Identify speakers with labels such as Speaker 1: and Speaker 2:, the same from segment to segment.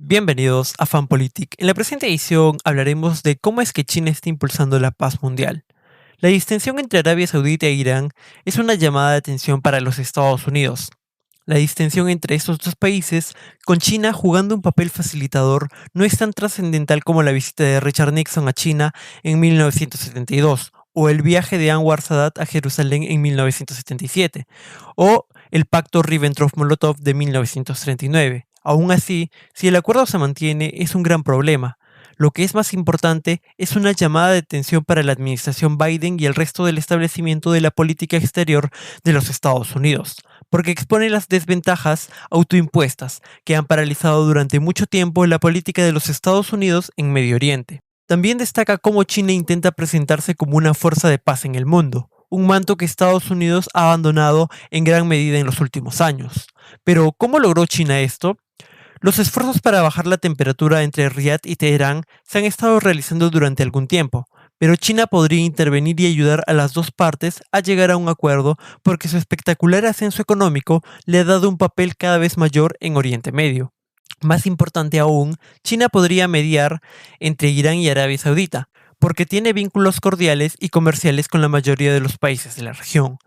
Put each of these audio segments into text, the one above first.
Speaker 1: Bienvenidos a FanPolitik. En la presente edición hablaremos de cómo es que China está impulsando la paz mundial. La distensión entre Arabia Saudita e Irán es una llamada de atención para los Estados Unidos. La distensión entre estos dos países, con China jugando un papel facilitador, no es tan trascendental como la visita de Richard Nixon a China en 1972, o el viaje de Anwar Sadat a Jerusalén en 1977, o el pacto Ribbentrop-Molotov de 1939. Aún así, si el acuerdo se mantiene, es un gran problema. Lo que es más importante es una llamada de atención para la administración Biden y el resto del establecimiento de la política exterior de los Estados Unidos, porque expone las desventajas autoimpuestas que han paralizado durante mucho tiempo la política de los Estados Unidos en Medio Oriente. También destaca cómo China intenta presentarse como una fuerza de paz en el mundo, un manto que Estados Unidos ha abandonado en gran medida en los últimos años. Pero, ¿cómo logró China esto? Los esfuerzos para bajar la temperatura entre Riad y Teherán se han estado realizando durante algún tiempo, pero China podría intervenir y ayudar a las dos partes a llegar a un acuerdo porque su espectacular ascenso económico le ha dado un papel cada vez mayor en Oriente Medio. Más importante aún, China podría mediar entre Irán y Arabia Saudita, porque tiene vínculos cordiales y comerciales con la mayoría de los países de la región.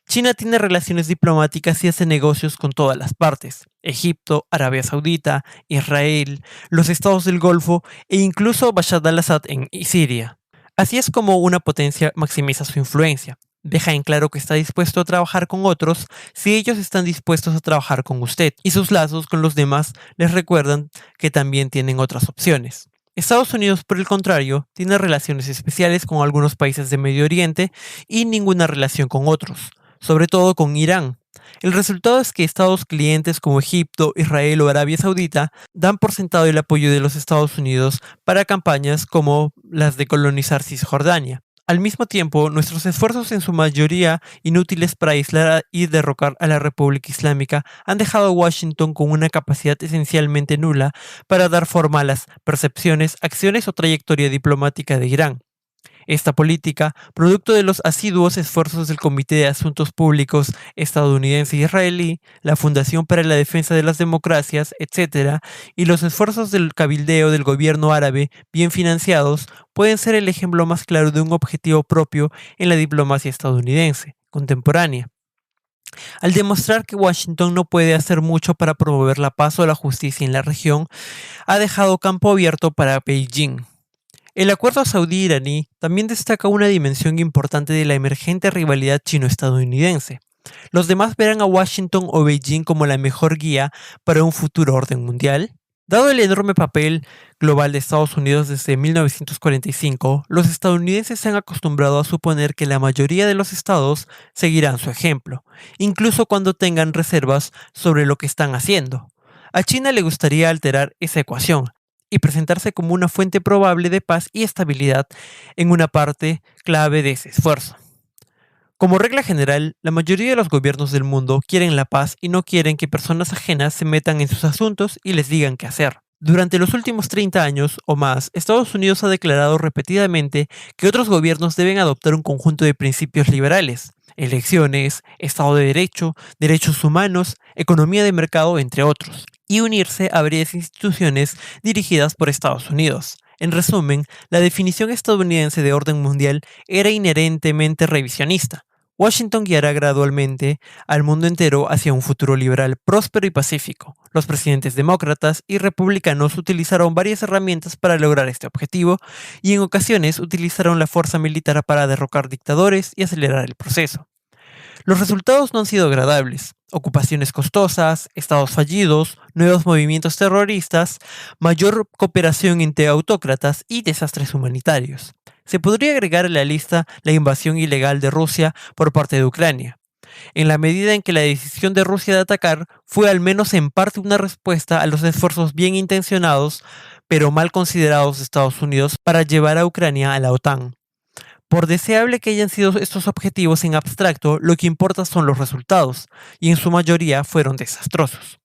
Speaker 1: China tiene relaciones diplomáticas y hace negocios con todas las partes: Egipto, Arabia Saudita, Israel, los estados del Golfo e incluso Bashar al-Assad en Siria. Así es como una potencia maximiza su influencia. Deja en claro que está dispuesto a trabajar con otros si ellos están dispuestos a trabajar con usted, y sus lazos con los demás les recuerdan que también tienen otras opciones. Estados Unidos, por el contrario, tiene relaciones especiales con algunos países de Medio Oriente y ninguna relación con otros, sobre todo con Irán. El resultado es que estados clientes como Egipto, Israel o Arabia Saudita dan por sentado el apoyo de los Estados Unidos para campañas como las de colonizar Cisjordania. Al mismo tiempo, nuestros esfuerzos, en su mayoría inútiles para aislar y derrocar a la República Islámica, han dejado a Washington con una capacidad esencialmente nula para dar forma a las percepciones, acciones o trayectoria diplomática de Irán. Esta política, producto de los asiduos esfuerzos del Comité de Asuntos Públicos estadounidense y israelí, la Fundación para la Defensa de las Democracias, etc., y los esfuerzos del cabildeo del gobierno árabe, bien financiados, pueden ser el ejemplo más claro de un objetivo propio en la diplomacia estadounidense contemporánea. Al demostrar que Washington no puede hacer mucho para promover la paz o la justicia en la región, ha dejado campo abierto para Beijing. El acuerdo saudí-iraní también destaca una dimensión importante de la emergente rivalidad chino-estadounidense. ¿Los demás verán a Washington o Beijing como la mejor guía para un futuro orden mundial? Dado el enorme papel global de Estados Unidos desde 1945, los estadounidenses se han acostumbrado a suponer que la mayoría de los estados seguirán su ejemplo, incluso cuando tengan reservas sobre lo que están haciendo. A China le gustaría alterar esa ecuación y presentarse como una fuente probable de paz y estabilidad en una parte clave de ese esfuerzo. Como regla general, la mayoría de los gobiernos del mundo quieren la paz y no quieren que personas ajenas se metan en sus asuntos y les digan qué hacer. Durante los últimos 30 años o más, Estados Unidos ha declarado repetidamente que otros gobiernos deben adoptar un conjunto de principios liberales: elecciones, Estado de Derecho, derechos humanos, economía de mercado, entre otros, y unirse a varias instituciones dirigidas por Estados Unidos. En resumen, la definición estadounidense de orden mundial era inherentemente revisionista. Washington guiará gradualmente al mundo entero hacia un futuro liberal próspero y pacífico. Los presidentes demócratas y republicanos utilizaron varias herramientas para lograr este objetivo, y en ocasiones utilizaron la fuerza militar para derrocar dictadores y acelerar el proceso. Los resultados no han sido agradables: ocupaciones costosas, estados fallidos, nuevos movimientos terroristas, mayor cooperación entre autócratas y desastres humanitarios. Se podría agregar a la lista la invasión ilegal de Rusia por parte de Ucrania, en la medida en que la decisión de Rusia de atacar fue al menos en parte una respuesta a los esfuerzos bien intencionados pero mal considerados de Estados Unidos para llevar a Ucrania a la OTAN. Por deseable que hayan sido estos objetivos en abstracto, lo que importa son los resultados, y en su mayoría fueron desastrosos.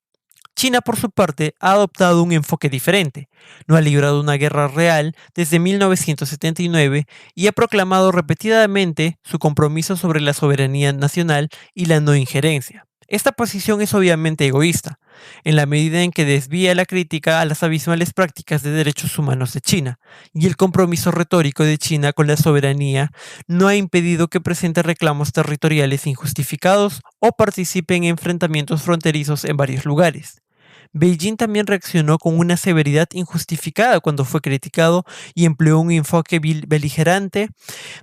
Speaker 1: China, por su parte, ha adoptado un enfoque diferente. No ha librado una guerra real desde 1979 y ha proclamado repetidamente su compromiso sobre la soberanía nacional y la no injerencia. Esta posición es obviamente egoísta. en la medida en que desvía la crítica a las abismales prácticas de derechos humanos de China, y el compromiso retórico de China con la soberanía no ha impedido que presente reclamos territoriales injustificados o participe en enfrentamientos fronterizos en varios lugares. Beijing también reaccionó con una severidad injustificada cuando fue criticado y empleó un enfoque beligerante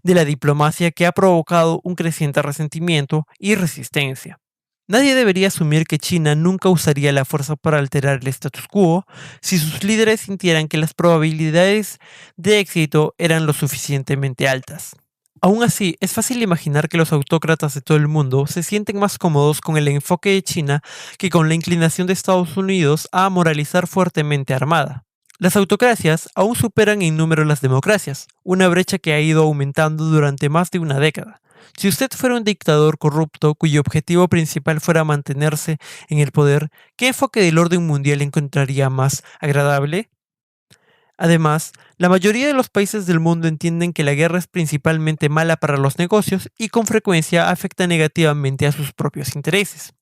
Speaker 1: de la diplomacia que ha provocado un creciente resentimiento y resistencia. Nadie debería asumir que China nunca usaría la fuerza para alterar el status quo si sus líderes sintieran que las probabilidades de éxito eran lo suficientemente altas. Aún así, es fácil imaginar que los autócratas de todo el mundo se sienten más cómodos con el enfoque de China que con la inclinación de Estados Unidos a moralizar fuertemente Armada. Las autocracias aún superan en número las democracias, una brecha que ha ido aumentando durante más de una década. Si usted fuera un dictador corrupto cuyo objetivo principal fuera mantenerse en el poder, ¿qué enfoque del orden mundial encontraría más agradable? Además, la mayoría de los países del mundo entienden que la guerra es principalmente mala para los negocios y con frecuencia afecta negativamente a sus propios intereses.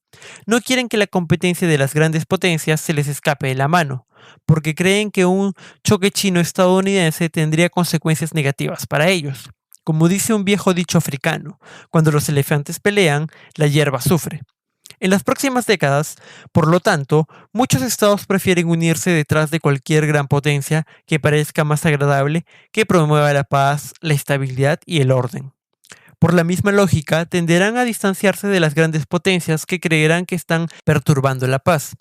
Speaker 1: No quieren que la competencia de las grandes potencias se les escape de la mano, porque creen que un choque chino-estadounidense tendría consecuencias negativas para ellos. Como dice un viejo dicho africano, cuando los elefantes pelean, la hierba sufre. En las próximas décadas, por lo tanto, muchos estados prefieren unirse detrás de cualquier gran potencia que parezca más agradable, que promueva la paz, la estabilidad y el orden. Por la misma lógica, tenderán a distanciarse de las grandes potencias que creerán que están perturbando la paz.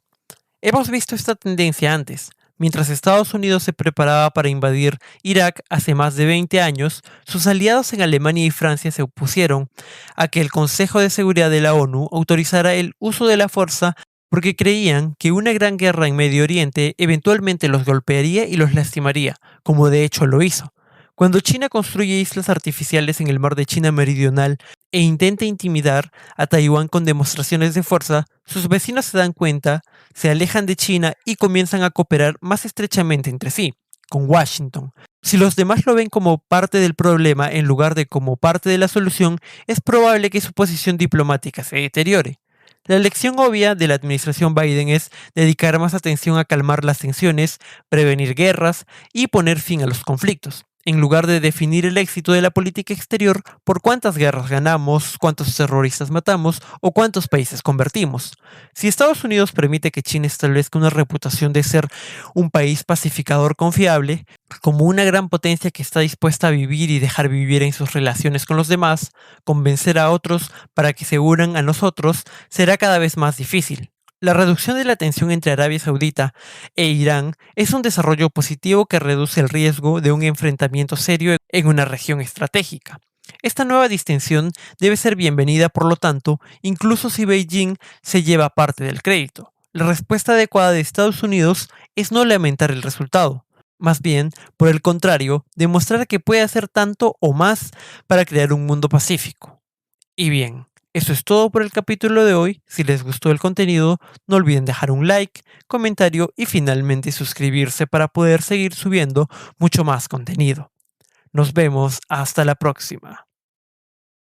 Speaker 1: Hemos visto esta tendencia antes. Mientras Estados Unidos se preparaba para invadir Irak hace más de 20 años, sus aliados en Alemania y Francia se opusieron a que el Consejo de Seguridad de la ONU autorizara el uso de la fuerza porque creían que una gran guerra en Medio Oriente eventualmente los golpearía y los lastimaría, como de hecho lo hizo. Cuando China construye islas artificiales en el mar de China Meridional e intenta intimidar a Taiwán con demostraciones de fuerza, sus vecinos se dan cuenta, se alejan de China y comienzan a cooperar más estrechamente entre sí, con Washington. Si los demás lo ven como parte del problema en lugar de como parte de la solución, es probable que su posición diplomática se deteriore. La elección obvia de la administración Biden es dedicar más atención a calmar las tensiones, prevenir guerras y poner fin a los conflictos, en lugar de definir el éxito de la política exterior por cuántas guerras ganamos, cuántos terroristas matamos o cuántos países convertimos. Si Estados Unidos permite que China establezca una reputación de ser un país pacificador confiable, como una gran potencia que está dispuesta a vivir y dejar vivir en sus relaciones con los demás, convencer a otros para que se unan a nosotros será cada vez más difícil. La reducción de la tensión entre Arabia Saudita e Irán es un desarrollo positivo que reduce el riesgo de un enfrentamiento serio en una región estratégica. Esta nueva distinción debe ser bienvenida, por lo tanto, incluso si Beijing se lleva parte del crédito. La respuesta adecuada de Estados Unidos es no lamentar el resultado, más bien, por el contrario, demostrar que puede hacer tanto o más para crear un mundo pacífico. Y bien, eso es todo por el capítulo de hoy. Si les gustó el contenido, no olviden dejar un like, comentario y finalmente suscribirse para poder seguir subiendo mucho más contenido. Nos vemos hasta la próxima.